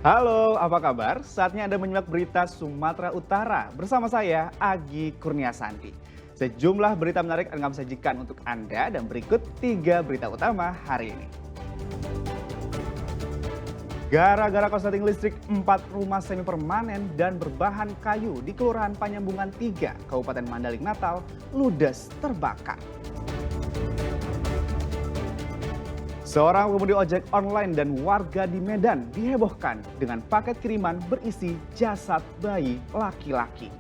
Halo, apa kabar? Saatnya Anda menyimak berita Sumatera Utara bersama saya, Agi Kurniasandi. Sejumlah berita menarik akan kami sajikan untuk Anda dan berikut 3 berita utama hari ini. Gara-gara korsleting listrik, 4 rumah semi permanen dan berbahan kayu di Kelurahan Panyambungan 3, Kabupaten Mandailing Natal, ludes terbakar. Seorang pengemudi ojek online dan warga di Medan dihebohkan dengan paket kiriman berisi jasad bayi laki-laki.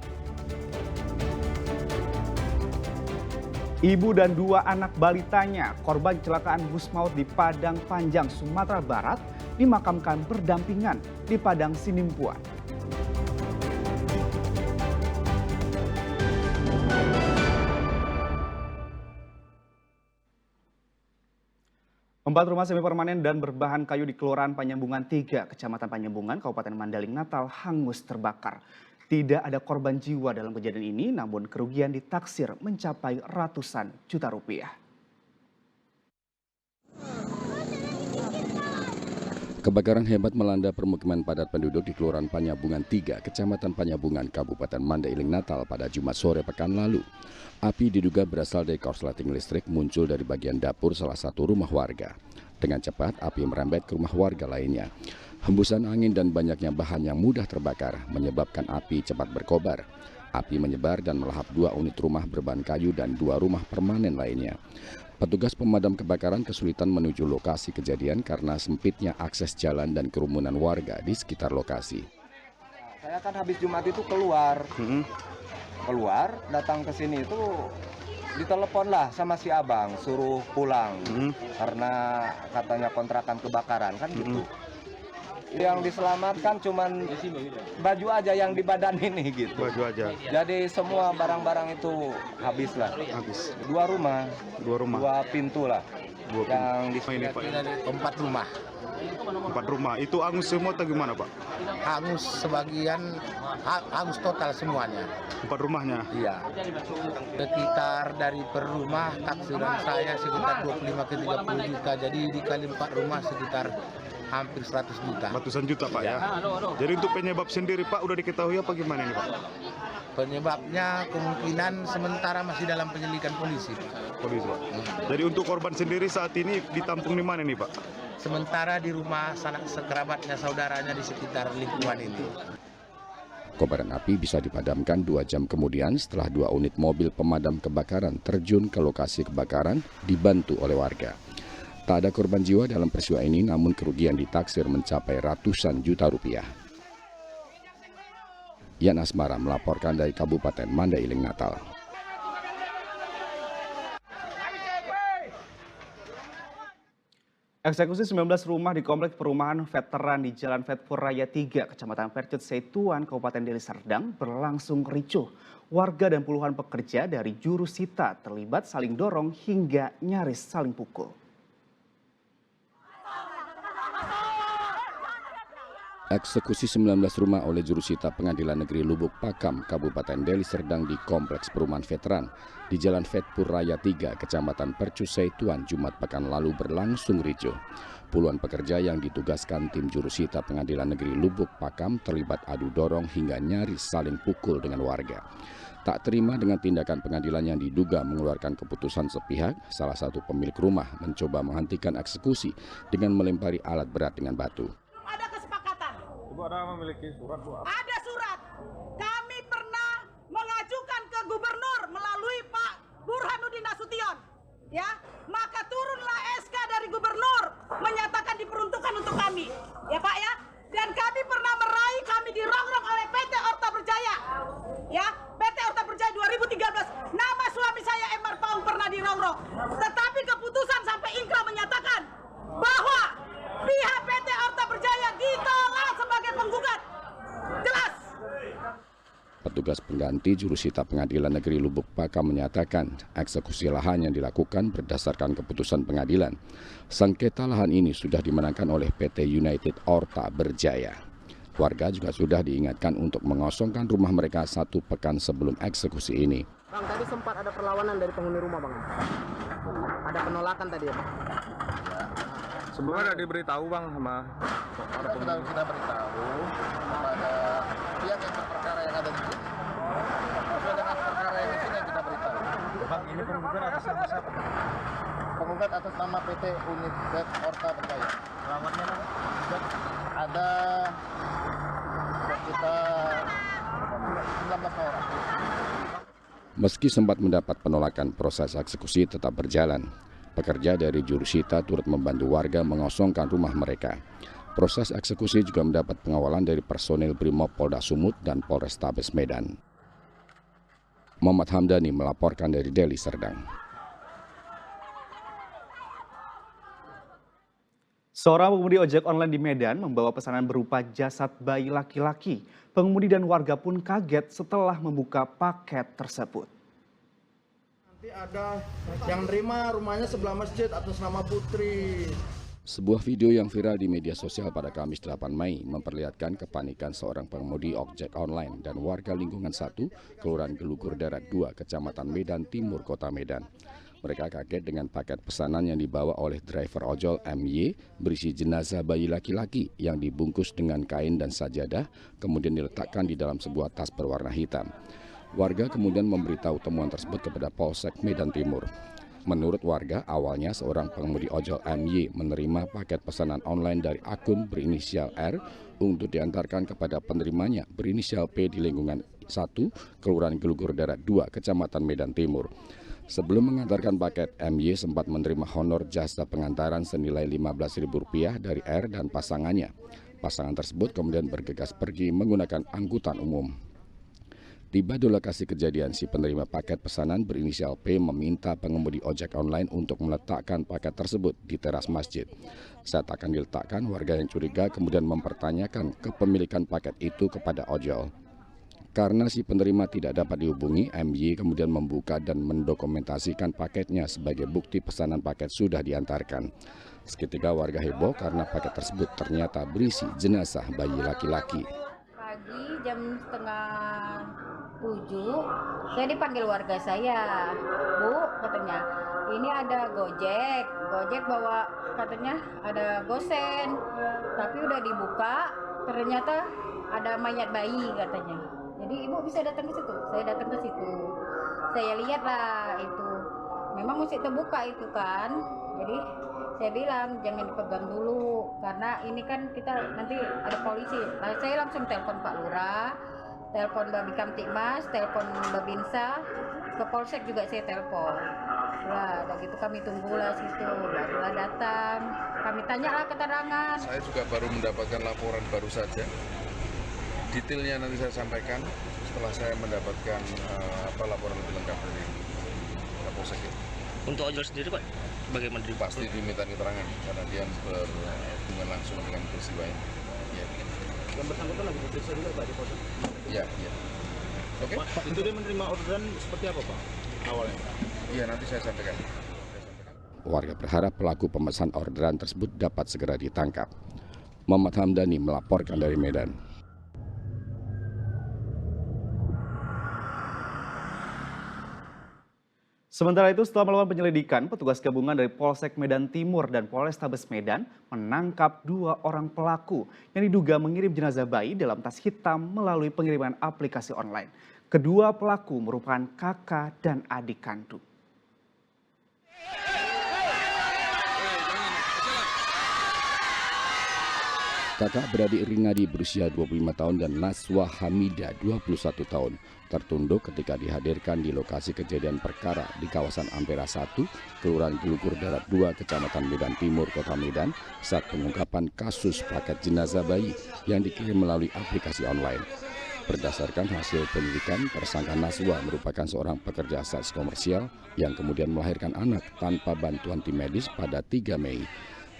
Ibu dan 2 anak balitanya, korban kecelakaan bus maut di Padang Panjang, Sumatera Barat, dimakamkan berdampingan di Padang Sinimpuan. 4 rumah semi permanen dan berbahan kayu di Kelurahan Panyambungan 3, Kecamatan Panyambungan, Kabupaten Mandailing Natal hangus terbakar. Tidak ada korban jiwa dalam kejadian ini, namun kerugian ditaksir mencapai ratusan juta rupiah. Kebakaran hebat melanda permukiman padat penduduk di Kelurahan Panyambungan 3, Kecamatan Panyambungan, Kabupaten Mandailing Natal pada Jumat sore pekan lalu. Api diduga berasal dari korsleting listrik muncul dari bagian dapur salah satu rumah warga. Dengan cepat, api merembet ke rumah warga lainnya. Hembusan angin dan banyaknya bahan yang mudah terbakar menyebabkan api cepat berkobar. Api menyebar dan melahap 2 unit rumah berbahan kayu dan 2 rumah permanen lainnya. Petugas pemadam kebakaran kesulitan menuju lokasi kejadian karena sempitnya akses jalan dan kerumunan warga di sekitar lokasi. Saya kan habis Jumat itu keluar datang ke sini itu ditelepon lah sama si abang suruh pulang karena katanya kontrakan kebakaran kan gitu. Yang diselamatkan cuman baju aja yang di badan ini gitu. Baju aja. Jadi semua barang-barang itu habis lah. Habis. 2 rumah. 2 pintu lah. Yang di Ini Pak. 4 rumah. 4 rumah. Itu angus semua atau gimana Pak? Hangus sebagian, hangus total semuanya. 4 rumahnya. Iya. Sekitar dari per rumah taksiran saya sekitar 25 ke 30 juta. Jadi dikali 4 rumah sekitar hampir 100 juta. Ratusan juta Pak ya. Jadi untuk penyebab sendiri Pak udah diketahui apa gimana ini Pak? Penyebabnya kemungkinan sementara masih dalam penyelidikan polisi. Polisi Pak. Jadi untuk korban sendiri saat ini ditampung di mana nih Pak? Sementara di rumah sanak sekerabatnya, saudaranya di sekitar lingkungan ini. Kobaran api bisa dipadamkan 2 jam kemudian setelah 2 unit mobil pemadam kebakaran terjun ke lokasi kebakaran dibantu oleh warga. Tak ada korban jiwa dalam peristiwa ini, namun kerugian ditaksir mencapai ratusan juta rupiah. Yan Asmara melaporkan dari Kabupaten Mandailing Natal. Eksekusi 19 rumah di kompleks perumahan veteran di Jalan Vetpur Raya 3, Kecamatan Percut Setuan, Kabupaten Deli Serdang berlangsung ricuh. Warga dan puluhan pekerja dari Jurusita terlibat saling dorong hingga nyaris saling pukul. Eksekusi 19 rumah oleh Jurusita Pengadilan Negeri Lubuk Pakam, Kabupaten Deli Serdang di Kompleks Perumahan Veteran di Jalan Vetpur Raya 3, Kecamatan Percut Setuan, Jumat pekan lalu berlangsung ricuh. Puluhan pekerja yang ditugaskan tim Jurusita Pengadilan Negeri Lubuk Pakam terlibat adu dorong hingga nyaris saling pukul dengan warga. Tak terima dengan tindakan pengadilan yang diduga mengeluarkan keputusan sepihak, salah satu pemilik rumah mencoba menghentikan eksekusi dengan melempari alat berat dengan batu. Ibu ada memiliki surat Bu? Ada surat. Kami pernah mengajukan ke gubernur melalui Pak Burhanuddin Nasution. Ya, maka turunlah SK dari gubernur menyatakan diperuntukkan untuk kami. Ya Pak ya. Dan kami pernah meraih, kami dirongrong oleh PT Orta Berjaya. Ya, PT Orta Berjaya 2013. Nama suami saya Emar Paung pernah dirongrong. Tetapi keputusan sampai Inkrah menyatakan bahwa pihak PT Orta Berjaya ditolak sebagai penggugat. Jelas. Petugas pengganti Jurusita Pengadilan Negeri Lubuk Pakam menyatakan eksekusi lahan yang dilakukan berdasarkan keputusan pengadilan. Sengketa lahan ini sudah dimenangkan oleh PT United Orta Berjaya. Warga juga sudah diingatkan untuk mengosongkan rumah mereka 1 pekan sebelum eksekusi ini. Bang, tadi sempat ada perlawanan dari penghuni rumah, Bang. Ada penolakan tadi ya, Bang? Sebelumnya ada diberitahu Bang sama para pengunjung? Kita beritahu kepada pihak yang berperkara yang ada di sini. Sesuai dengan perkara yang di sini kita beritahu. Bang, ini penggugat atas nama siapa? Penggugat atas nama PT Unibet Orta Berjaya. Selamatnya Ada sekitar 19 orang. Meski sempat mendapat penolakan, proses eksekusi tetap berjalan. Pekerja dari jurusita turut membantu warga mengosongkan rumah mereka. Proses eksekusi juga mendapat pengawalan dari personil Brimob Polda Sumut dan Polrestabes Medan. Muhammad Hamdani melaporkan dari Deli Serdang. Seorang pengemudi ojek online di Medan membawa pesanan berupa jasad bayi laki-laki. Pengemudi dan warga pun kaget setelah membuka paket tersebut. Nanti ada yang nerima rumahnya sebelah masjid atas nama Putri. Sebuah video yang viral di media sosial pada Kamis 8 Mei memperlihatkan kepanikan seorang pengemudi ojek online dan warga lingkungan 1, Kelurahan Gelugur Darat 2, Kecamatan Medan Timur, Kota Medan. Mereka kaget dengan paket pesanan yang dibawa oleh driver ojol MY berisi jenazah bayi laki-laki yang dibungkus dengan kain dan sajadah, kemudian diletakkan di dalam sebuah tas berwarna hitam. Warga kemudian memberitahu temuan tersebut kepada Polsek Medan Timur. Menurut warga, awalnya seorang pengemudi ojol MY menerima paket pesanan online dari akun berinisial R untuk diantarkan kepada penerimanya berinisial P di lingkungan 1, Kelurahan Gelugur Darat 2, Kecamatan Medan Timur. Sebelum mengantarkan paket, MY sempat menerima honor jasa pengantaran senilai Rp15.000 dari R dan pasangannya. Pasangan tersebut kemudian bergegas pergi menggunakan angkutan umum. Tiba di lokasi kejadian, si penerima paket pesanan berinisial P meminta pengemudi ojek online untuk meletakkan paket tersebut di teras masjid. Saat akan diletakkan, warga yang curiga kemudian mempertanyakan kepemilikan paket itu kepada ojol. Karena si penerima tidak dapat dihubungi, MY kemudian membuka dan mendokumentasikan paketnya sebagai bukti pesanan paket sudah diantarkan. Seketika warga heboh karena paket tersebut ternyata berisi jenazah bayi laki-laki. Pagi jam 6:30, saya dipanggil warga saya. Bu, katanya, ini ada Gojek bawa katanya ada gosen. Tapi udah dibuka, ternyata ada mayat bayi katanya. Jadi ibu bisa datang ke situ. Saya datang ke situ. Saya lihat lah itu. Memang mesti terbuka itu kan. Jadi saya bilang jangan dipegang dulu karena ini kan kita nanti ada polisi. Nah, saya langsung telepon Pak Lurah, telepon Babi Kamtibmas, telepon Babinsa, ke Polsek juga saya telepon. Lah, udah gitu kami tunggulah situ. Barulah datang. Kami tanyalah keterangan. Saya juga baru mendapatkan laporan baru saja. Detailnya nanti saya sampaikan setelah saya mendapatkan laporan lebih lengkap dari Kapolsek. Untuk ojol sendiri Pak, bagaimana? Pasti diminta keterangan karena dia berhubungan langsung dengan peristiwa ini. Ya. Yang bersangkutan lagi diperiksa juga Pak di Polsek? Iya. Oke. Pak, itu dia menerima orderan seperti apa Pak awalnya? Iya, nanti saya sampaikan. Warga berharap pelaku pemesan orderan tersebut dapat segera ditangkap. Muhammad Hamdani melaporkan dari Medan. Sementara itu, setelah melakukan penyelidikan, petugas gabungan dari Polsek Medan Timur dan Polrestabes Medan menangkap 2 orang pelaku yang diduga mengirim jenazah bayi dalam tas hitam melalui pengiriman aplikasi online. Kedua pelaku merupakan kakak dan adik kandung. Kakak beradik Rinadi berusia 25 tahun dan Naswa Hamida 21 tahun tertunduk ketika dihadirkan di lokasi kejadian perkara di kawasan Ampera 1, Kelurahan Gelugur Darat 2, Kecamatan Medan Timur, Kota Medan saat pengungkapan kasus paket jenazah bayi yang dikirim melalui aplikasi online. Berdasarkan hasil penyidikan, tersangka Naswa merupakan seorang pekerja seks komersial yang kemudian melahirkan anak tanpa bantuan tim medis pada 3 Mei.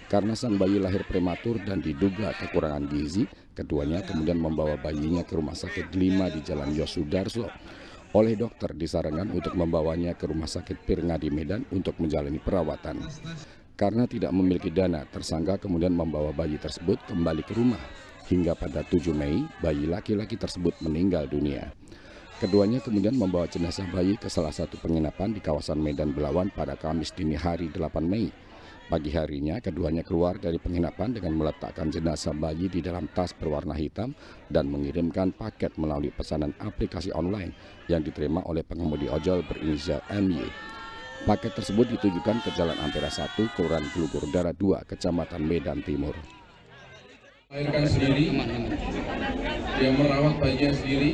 Karena sang bayi lahir prematur dan diduga kekurangan gizi, keduanya kemudian membawa bayinya ke rumah sakit 5 di Jalan Yosudarso. Oleh dokter disarankan untuk membawanya ke rumah sakit Pirngadi Medan untuk menjalani perawatan. Karena tidak memiliki dana, tersangka kemudian membawa bayi tersebut kembali ke rumah. Hingga pada 7 Mei, bayi laki-laki tersebut meninggal dunia. Keduanya kemudian membawa jenazah bayi ke salah satu penginapan di kawasan Medan Belawan pada Kamis dini hari 8 Mei. Pagi harinya, keduanya keluar dari penginapan dengan meletakkan jenazah bayi di dalam tas berwarna hitam dan mengirimkan paket melalui pesanan aplikasi online yang diterima oleh pengemudi ojol berinisial MY. Paket tersebut ditujukan ke Jalan Ampera 1, Kelurahan Gelugur Udara 2, Kecamatan Medan Timur. Melahirkan sendiri, dia merawat bayinya sendiri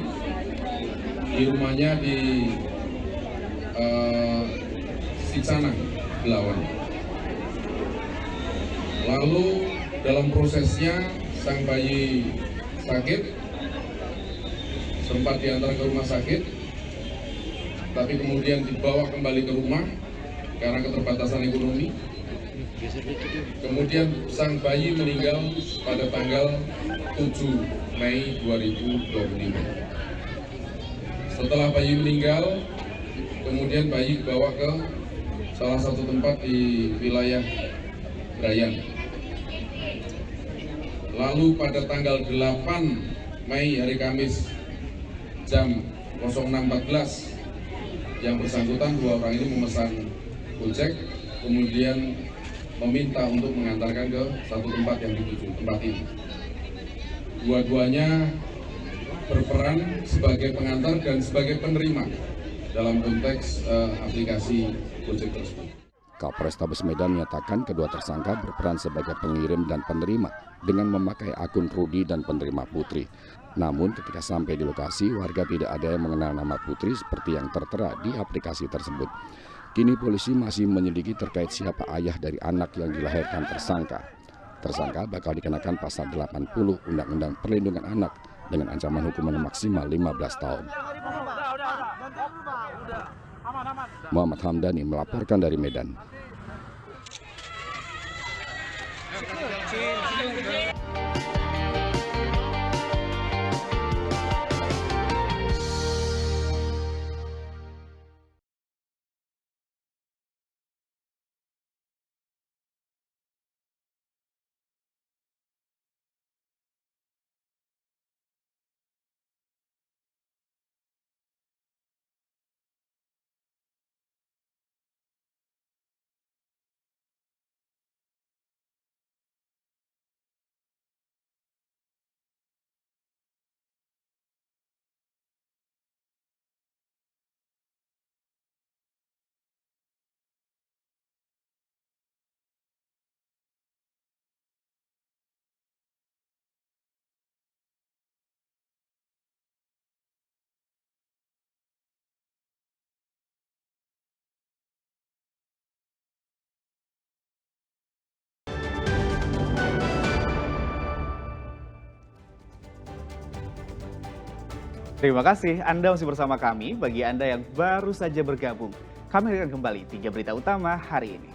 di rumahnya di Siksana, Belawan. Lalu dalam prosesnya sang bayi sakit, sempat diantar ke rumah sakit, tapi kemudian dibawa kembali ke rumah karena keterbatasan ekonomi. Kemudian sang bayi meninggal pada tanggal 7 Mei 2025. Setelah bayi meninggal, kemudian bayi dibawa ke salah satu tempat di wilayah Brayan. Lalu pada tanggal 8 Mei hari Kamis jam 06.14 yang bersangkutan dua orang ini memesan Gojek, kemudian meminta untuk mengantarkan ke satu tempat yang dituju, tempat ini. Dua-duanya berperan sebagai pengantar dan sebagai penerima dalam konteks aplikasi Gojek tersebut. Kapolrestabes Medan menyatakan kedua tersangka berperan sebagai pengirim dan penerima dengan memakai akun Rudi dan penerima Putri. Namun ketika sampai di lokasi, warga tidak ada yang mengenal nama Putri seperti yang tertera di aplikasi tersebut. Kini polisi masih menyelidiki terkait siapa ayah dari anak yang dilahirkan tersangka. Tersangka bakal dikenakan pasal 80 Undang-Undang Perlindungan Anak dengan ancaman hukuman maksimal 15 tahun. Muhammad Hamdani melaporkan dari Medan. Terima kasih Anda masih bersama kami. Bagi Anda yang baru saja bergabung, kami akan kembali 3 berita utama hari ini.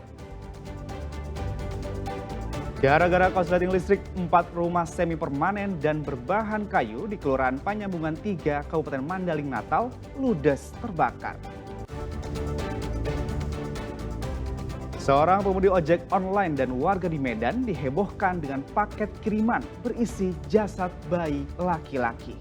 Gara-gara korsleting listrik, 4 rumah semi permanen dan berbahan kayu di Kelurahan Panyambungan 3, Kabupaten Mandaling Natal, ludes terbakar. Seorang pengemudi ojek online dan warga di Medan dihebohkan dengan paket kiriman berisi jasad bayi laki-laki.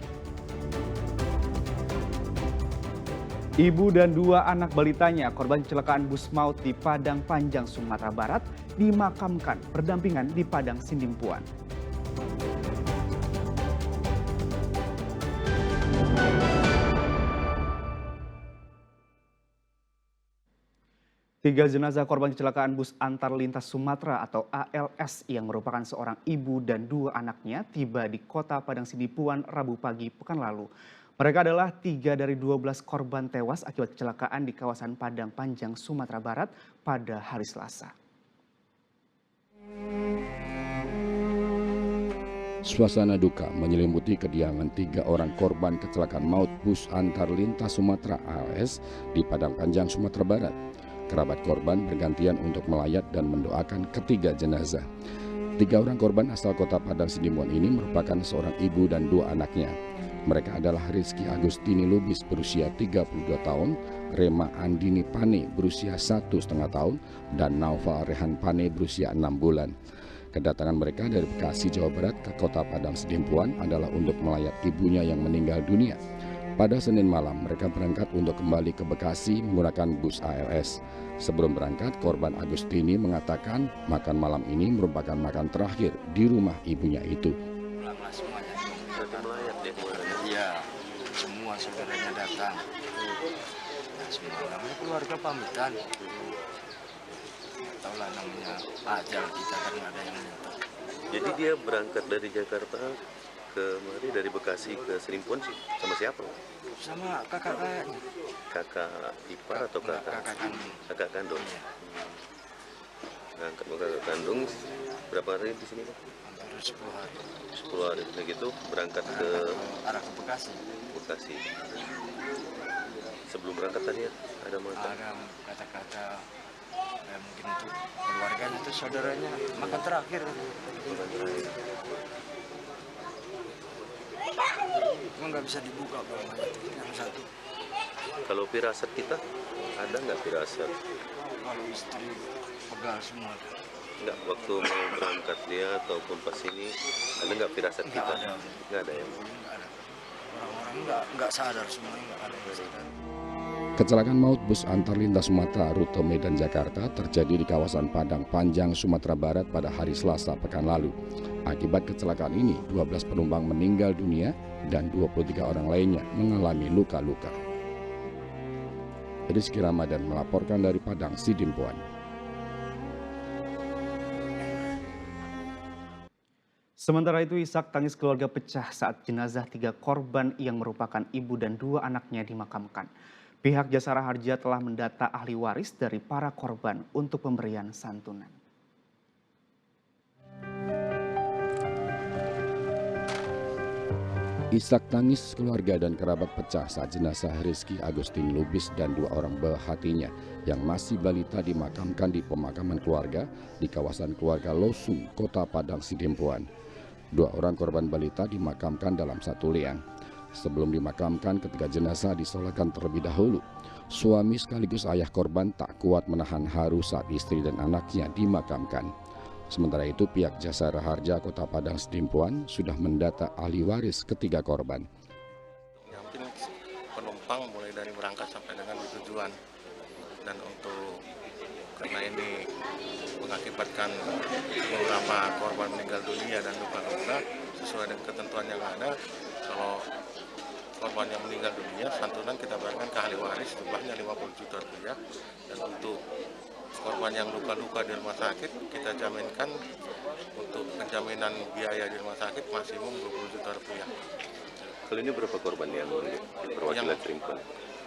Ibu dan 2 anak balitanya korban kecelakaan bus maut di Padang Panjang, Sumatera Barat dimakamkan berdampingan di Padang Sindimpuan. Tiga jenazah korban kecelakaan bus antar lintas Sumatera atau ALS yang merupakan seorang ibu dan 2 anaknya tiba di kota Padang Sindimpuan Rabu pagi pekan lalu. Mereka adalah 3 dari 12 korban tewas akibat kecelakaan di kawasan Padang Panjang, Sumatera Barat pada hari Selasa. Suasana duka menyelimuti kediaman 3 orang korban kecelakaan maut bus antar lintas Sumatera ALS di Padang Panjang, Sumatera Barat. Kerabat korban bergantian untuk melayat dan mendoakan ketiga jenazah. 3 orang korban asal kota Padang Sindimpuan ini merupakan seorang ibu dan 2 anaknya. Mereka adalah Rizky Agustini Lubis berusia 32 tahun, Rema Andini Pane berusia 1,5 tahun, dan Naufal Rehan Pane berusia 6 bulan. Kedatangan mereka dari Bekasi, Jawa Barat ke kota Padang Sindimpuan adalah untuk melayat ibunya yang meninggal dunia. Pada Senin malam, mereka berangkat untuk kembali ke Bekasi menggunakan bus ALS. Sebelum berangkat, korban Agustini mengatakan makan malam ini merupakan makan terakhir di rumah ibunya itu. Pulanglah semuanya. Berarti melayat dia kemana? Iya, semua saudaranya datang. Nah, semua namanya keluarga pamitan. Taulah namanya ajal kita kan nggak ada yang menentu. Jadi dia berangkat dari Jakarta kemari dari Bekasi ke Serimpun sih sama siapa? Sama kakak-kakaknya. Kakak ipar atau kakak? Kakak kandung. Iya. Ngangkat kakak kandung berapa hari di sini? Hampir 10 hari. 10 hari begitu berangkat ke arah ke Bekasi. Bekasi. Sebelum berangkat tadi ya ada makan? Ada kata-kata mungkin untuk keluarganya itu saudaranya makan terakhir. Makan terakhir. Emang nggak bisa dibuka kalau yang satu. Kalau firasat kita ada nggak firasat? Kalau istri pegal semua. Nggak, waktu mau berangkat dia ataupun pas ini ada nggak firasat kita? Nggak ada ya? Nggak ada. Orang-orang nggak sadar semuanya, nggak ada yang sadar. Kecelakaan maut bus antar lintas Sumatera rute Medan Jakarta terjadi di kawasan Padang Panjang, Sumatera Barat pada hari Selasa pekan lalu. Akibat kecelakaan ini, 12 penumpang meninggal dunia dan 23 orang lainnya mengalami luka-luka. Rizky Ramadan melaporkan dari Padang Sidimpuan. Sementara itu, isak tangis keluarga pecah saat jenazah 3 korban yang merupakan ibu dan 2 anaknya dimakamkan. Pihak Jasara Harja telah mendata ahli waris dari para korban untuk pemberian santunan. Isak tangis keluarga dan kerabat pecah saat jenazah Rizky Agustin Lubis dan 2 orang buah hatinya yang masih balita dimakamkan di pemakaman keluarga di kawasan keluarga Losung, Kota Padang Sidimpuan. 2 orang korban balita dimakamkan dalam satu liang. Sebelum dimakamkan, ketiga jenazah disolatkan terlebih dahulu. Suami sekaligus ayah korban tak kuat menahan haru saat istri dan anaknya dimakamkan. Sementara itu, pihak Jasara Harja Kota Padang Sidimpuan sudah mendata ahli waris ketiga korban. Menyamping penumpang mulai dari berangkat sampai dengan tujuan. Dan untuk karena ini mengakibatkan beberapa korban meninggal dunia dan luka-luka, sesuai dengan ketentuan yang ada, kalau korban yang meninggal dunia, santunan kita berikan ke ahli waris jumlahnya 50 juta rupiah. Dan untuk korban yang luka-luka di rumah sakit, kita jaminkan untuk penjaminan biaya di rumah sakit maksimum 20 juta rupiah. Kali ini berapa korban yang di perwakilan Serimpun?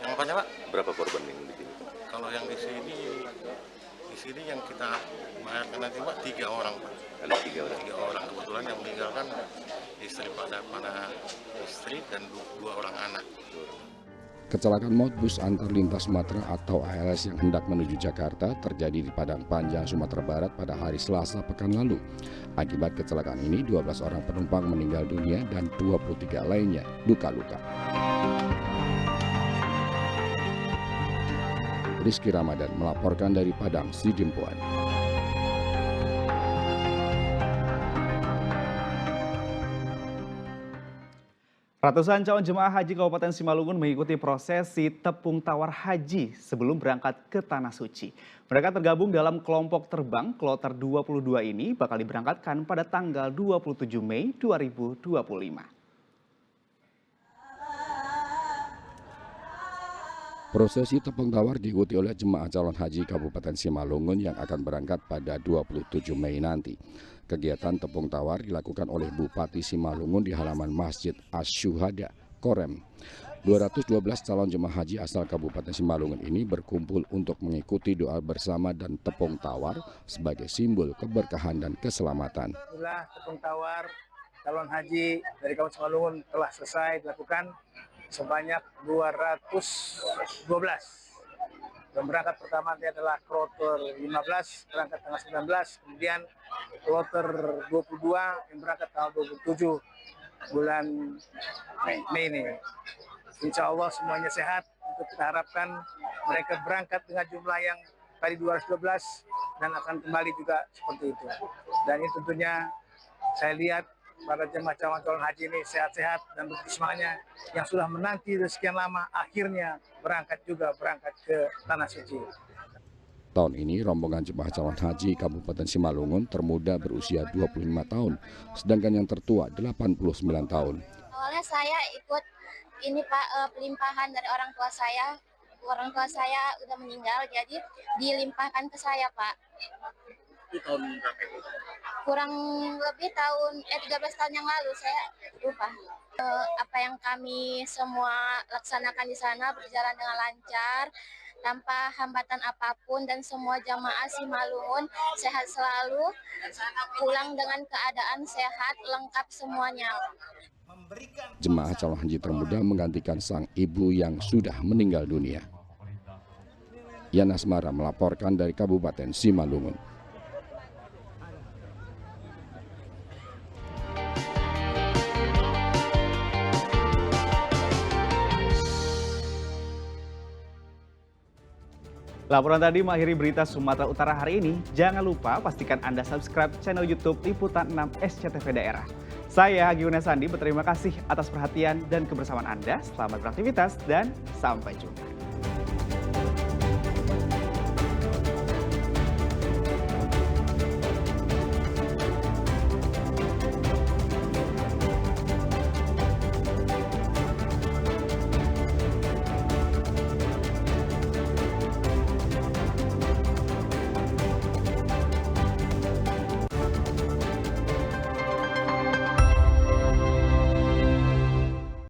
Yang apanya, Pak? Berapa korban yang di sini? Kalau yang di sini yang kita bayarkan nanti, Pak, 3 orang, Pak. Ada 3 orang? 3 orang. Kebetulan yang meninggal kan istri pada istri dan 2 orang anak. Kecelakaan maut bus antar lintas Sumatera atau ALS yang hendak menuju Jakarta terjadi di Padang Panjang, Sumatera Barat pada hari Selasa pekan lalu. Akibat kecelakaan ini, 12 orang penumpang meninggal dunia dan 23 lainnya luka-luka. Rizky Ramadan melaporkan dari Padang Sidimpuan. Ratusan calon jemaah haji Kabupaten Simalungun mengikuti prosesi tepung tawar haji sebelum berangkat ke Tanah Suci. Mereka tergabung dalam kelompok terbang Kloter 22 ini bakal diberangkatkan pada tanggal 27 Mei 2025. Prosesi tepung tawar diikuti oleh jemaah calon haji Kabupaten Simalungun yang akan berangkat pada 27 Mei nanti. Kegiatan tepung tawar dilakukan oleh Bupati Simalungun di halaman Masjid Asy-Syuhada, Korem. 212 calon jemaah haji asal Kabupaten Simalungun ini berkumpul untuk mengikuti doa bersama dan tepung tawar sebagai simbol keberkahan dan keselamatan. Itulah tepung tawar calon haji dari Kabupaten Simalungun telah selesai dilakukan sebanyak 212. Dan berangkat pertama ini adalah kloter 15, berangkat tanggal 19, kemudian kloter 22 yang berangkat tanggal 27 bulan Mei ini. Insya Allah semuanya sehat, untuk kita harapkan mereka berangkat dengan jumlah yang tadi 212 dan akan kembali juga seperti itu. Dan ini tentunya saya lihat para jemaah calon haji ini sehat-sehat dan semuanya yang sudah menanti sekian lama akhirnya berangkat ke Tanah Suci. Tahun ini rombongan jemaah calon haji Kabupaten Simalungun termuda berusia 25 tahun, sedangkan yang tertua 89 tahun. Awalnya saya ikut ini Pak, pelimpahan dari orang tua saya. Orang tua saya udah meninggal, jadi dilimpahkan ke saya Pak. Itu tahun berapa? Kurang lebih 13 tahun yang lalu, saya lupa. Apa yang kami semua laksanakan di sana berjalan dengan lancar, tanpa hambatan apapun, dan semua jamaah Simalungun sehat selalu, pulang dengan keadaan sehat, lengkap semuanya. Jemaah calon haji termuda menggantikan sang ibu yang sudah meninggal dunia. Yana Asmara melaporkan dari Kabupaten Simalungun. Laporan tadi mengakhiri berita Sumatera Utara hari ini. Jangan lupa pastikan Anda subscribe channel YouTube Liputan 6 SCTV Daerah. Saya Hagi Unesandi berterima kasih atas perhatian dan kebersamaan Anda. Selamat beraktivitas dan sampai jumpa.